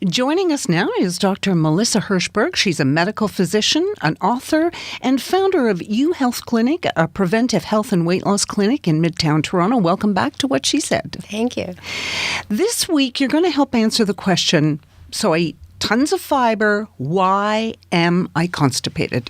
Joining us now is Dr. Melissa Hirschberg. She's a medical physician, an author, and founder of UHealth Clinic, a preventive health and weight loss clinic in Midtown Toronto. Welcome back to What She Said. Thank you. This week, you're going to help answer the question, so I eat tons of fiber, why am I constipated?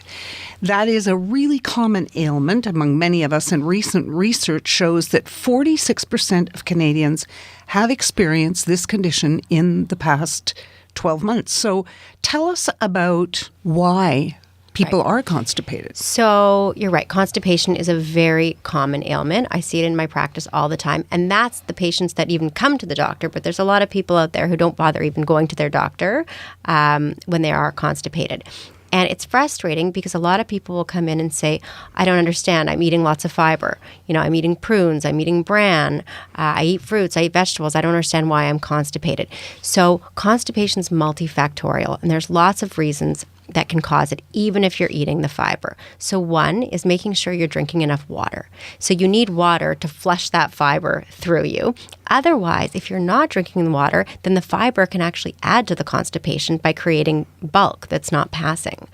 That is a really common ailment among many of us, and recent research shows that 46% of Canadians have experienced this condition in the past 12 months. So tell us about why people are constipated. So you're right. Constipation is a very common ailment. I see it in my practice all the time. And that's the patients that even come to the doctor. But there's a lot of people out there who don't bother even going to their doctor when they are constipated. And it's frustrating because a lot of people will come in and say, I don't understand. I'm eating lots of fiber. You know, I'm eating prunes. I'm eating bran. I eat fruits. I eat vegetables. I don't understand why I'm constipated. So constipation is multifactorial, and there's lots of reasons that can cause it, even if you're eating the fiber. So one is making sure you're drinking enough water. So you need water to flush that fiber through you. Otherwise, if you're not drinking the water, then the fiber can actually add to the constipation by creating bulk that's not passing.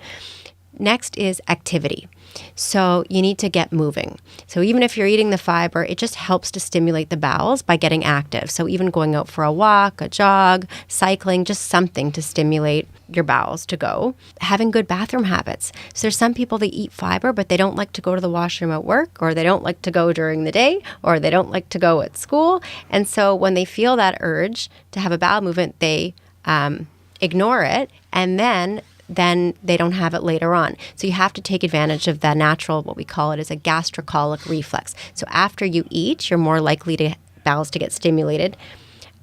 Next is activity. So you need to get moving. So even if you're eating the fiber, it just helps to stimulate the bowels by getting active. So even going out for a walk, a jog, cycling, just something to stimulate your bowels to go. Having good bathroom habits. So there's some people that eat fiber, but they don't like to go to the washroom at work, or they don't like to go during the day, or they don't like to go at school. And so when they feel that urge to have a bowel movement, they ignore it, and then they don't have it later on. So you have to take advantage of the natural, what we call it is a gastrocolic reflex. So after you eat, you're more likely to bowels to get stimulated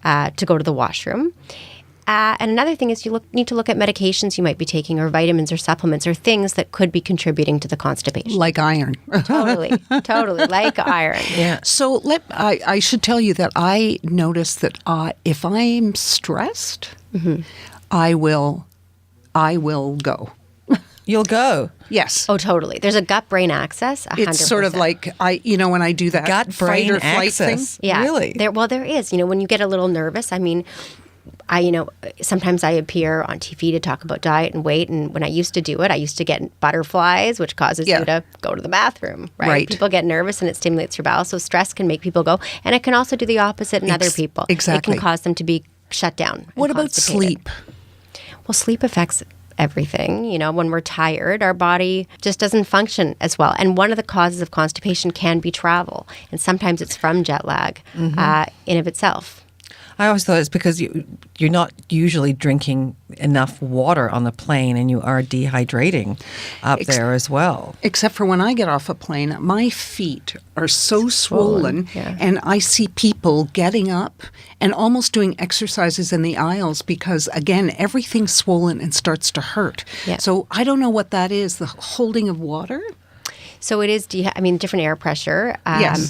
to go to the washroom. And another thing is you need to look at medications you might be taking, or vitamins or supplements or things that could be contributing to the constipation. Like iron. Totally, like iron. Yeah. So I should tell you that I notice that if I'm stressed, I will go. You'll go? Yes. Oh, totally. There's a gut-brain axis, 100%. It's sort of like, when I do that gut-brain fight or flight axis. thing. Yeah. Really? There is. When you get a little nervous, I mean, sometimes I appear on TV to talk about diet and weight. And when I used to do it, I used to get butterflies, which causes you to go to the bathroom, right? People get nervous and it stimulates your bowels. So stress can make people go. And it can also do the opposite in other people. Exactly. It can cause them to be shut down. What about sleep? Well, sleep affects everything. When we're tired, our body just doesn't function as well. And one of the causes of constipation can be travel. And sometimes it's from jet lag in of itself. I always thought it's because you're not usually drinking enough water on the plane, and you are dehydrating up there as well. Except for when I get off a plane, my feet are so swollen and I see people getting up and almost doing exercises in the aisles because, again, everything's swollen and starts to hurt. Yeah. So I don't know what that is, the holding of water? So it is, different air pressure,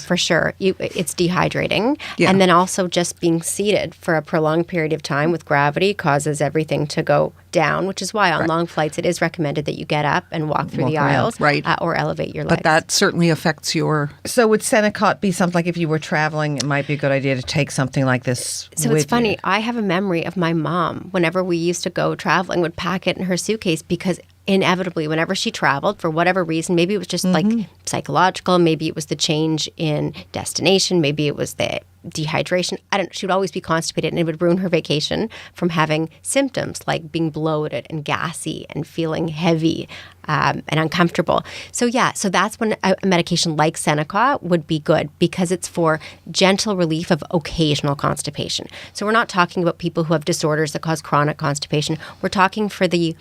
for sure. It's dehydrating. Yeah. And then also just being seated for a prolonged period of time with gravity causes everything to go down, which is why on long flights it is recommended that you get up and walk through the aisles or elevate your legs. But that certainly affects your... So would Senecot be something, like if you were traveling, it might be a good idea to take something like this So with it's funny. you? I have a memory of my mom, whenever we used to go traveling, would pack it in her suitcase because inevitably, whenever she traveled, for whatever reason, maybe it was just like psychological, maybe it was the change in destination, maybe it was the dehydration. I don't know. She would always be constipated, and it would ruin her vacation from having symptoms like being bloated and gassy and feeling heavy and uncomfortable. So that's when a medication like Senecot would be good, because it's for gentle relief of occasional constipation. So we're not talking about people who have disorders that cause chronic constipation. We're talking for the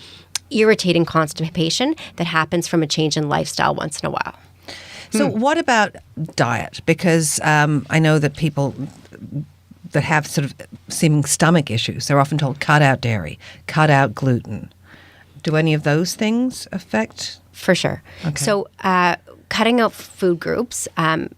irritating constipation that happens from a change in lifestyle once in a while. So what about diet? Because I know that people that have sort of seeming stomach issues, they're often told cut out dairy, cut out gluten. Do any of those things affect? For sure. Okay. So cutting out food groups can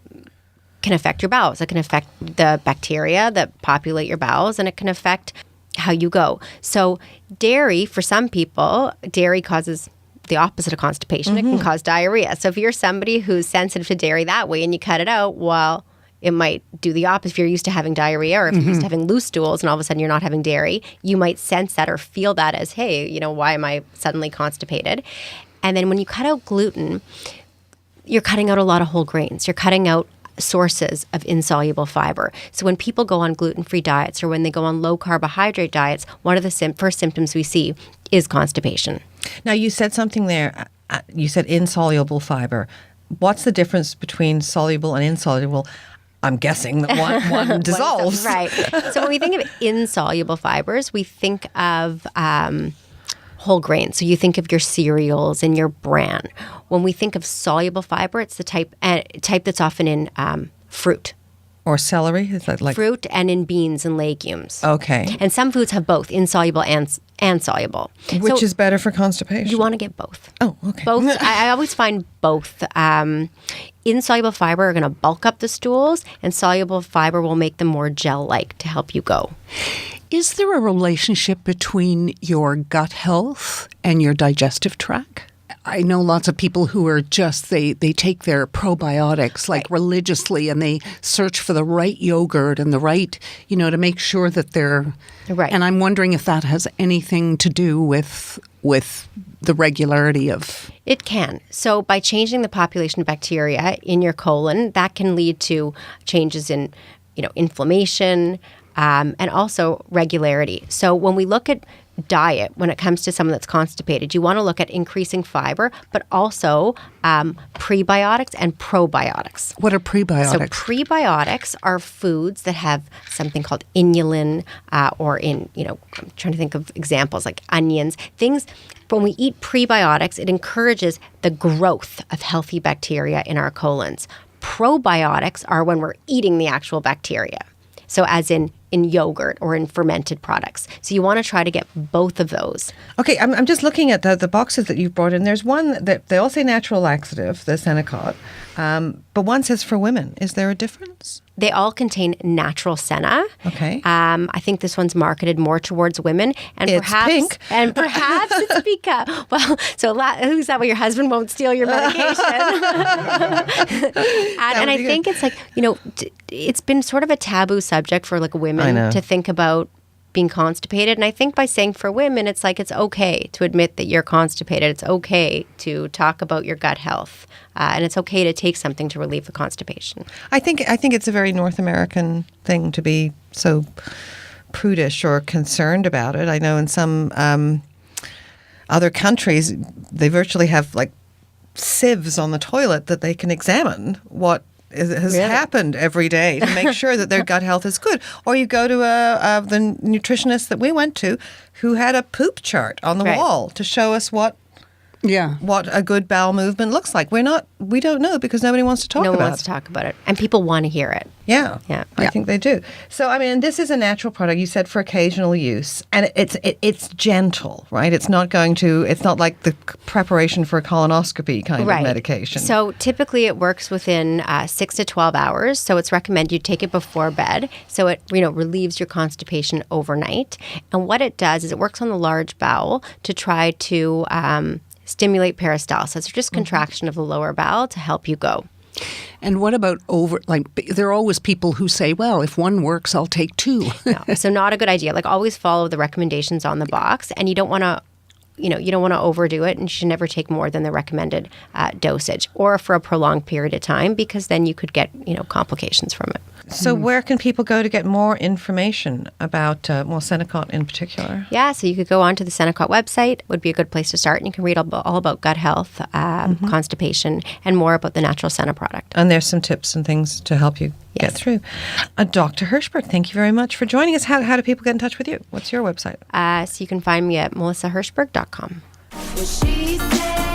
affect your bowels. It can affect the bacteria that populate your bowels, and it can affect how you go. So dairy, for some people, dairy causes the opposite of constipation. It can cause diarrhea. So if you're somebody who's sensitive to dairy that way and you cut it out, well, it might do the opposite. If you're used to having diarrhea, or if you're used to having loose stools and all of a sudden you're not having dairy, you might sense that or feel that as, hey, why am I suddenly constipated? And then when you cut out gluten, you're cutting out a lot of whole grains. You're cutting out sources of insoluble fiber. So when people go on gluten-free diets or when they go on low carbohydrate diets, one of the first symptoms we see is constipation. Now, you said something there. You said insoluble fiber. What's the difference between soluble and insoluble? I'm guessing that one dissolves. Right. So when we think of insoluble fibers, we think of whole grains. So you think of your cereals and your bran. When we think of soluble fiber, it's the type that's often in fruit. Or celery? Is that like fruit and in beans and legumes. Okay. And some foods have both insoluble and soluble. Which is better for constipation? You want to get both. Oh, okay. Both. I always find both. Insoluble fiber are going to bulk up the stools, and soluble fiber will make them more gel-like to help you go. Is there a relationship between your gut health and your digestive tract? I know lots of people who are just, they take their probiotics like religiously, and they search for the right yogurt and the right, to make sure that they're right. And I'm wondering if that has anything to do with the regularity of... It can. So by changing the population of bacteria in your colon, that can lead to changes in, inflammation, and also regularity. So when we look at diet, when it comes to someone that's constipated, you want to look at increasing fiber, but also prebiotics and probiotics. What are prebiotics? So prebiotics are foods that have something called inulin, or I'm trying to think of examples like onions, things. When we eat prebiotics, it encourages the growth of healthy bacteria in our colons. Probiotics are when we're eating the actual bacteria. So as in yogurt or in fermented products. So you want to try to get both of those. Okay, I'm just looking at the boxes that you've brought in. There's one that they all say natural laxative, the Senecot, but one says for women. Is there a difference? They all contain natural senna. Okay. I think this one's marketed more towards women, and it's perhaps pink. And perhaps it's because who's that way your husband won't steal your medication? and I think it's like it's been sort of a taboo subject for like women to think about being constipated. And I think by saying for women, it's like it's okay to admit that you're constipated. It's okay to talk about your gut health. And it's okay to take something to relieve the constipation. I think it's a very North American thing to be so prudish or concerned about it. I know in some other countries, they virtually have like sieves on the toilet that they can examine what has happened every day to make sure that their gut health is good. Or you go to the nutritionist that we went to who had a poop chart on the wall to show us what a good bowel movement looks like. We don't know because nobody wants to talk about it. No one wants to talk about it. And people want to hear it. Yeah, I think they do. So, this is a natural product. You said for occasional use, and it's gentle, right? It's not like the preparation for a colonoscopy kind of medication. So typically it works within 6 to 12 hours. So it's recommended you take it before bed. So it relieves your constipation overnight. And what it does is it works on the large bowel to try to stimulate peristalsis, or just contraction of the lower bowel to help you go. And what about there are always people who say, well, if one works, I'll take two. No, so not a good idea. Like always follow the recommendations on the box, and you don't want to overdo it, and you should never take more than the recommended dosage or for a prolonged period of time, because then you could get, complications from it. So where can people go to get more information about, Senecot in particular? Yeah, so you could go onto the Senecot website, would be a good place to start, and you can read all about gut health, constipation, and more about the natural Senna product. And there's some tips and things to help you get through. Dr. Hirschberg, thank you very much for joining us. How do people get in touch with you? What's your website? So you can find me at melissahirschberg.com. Well, she said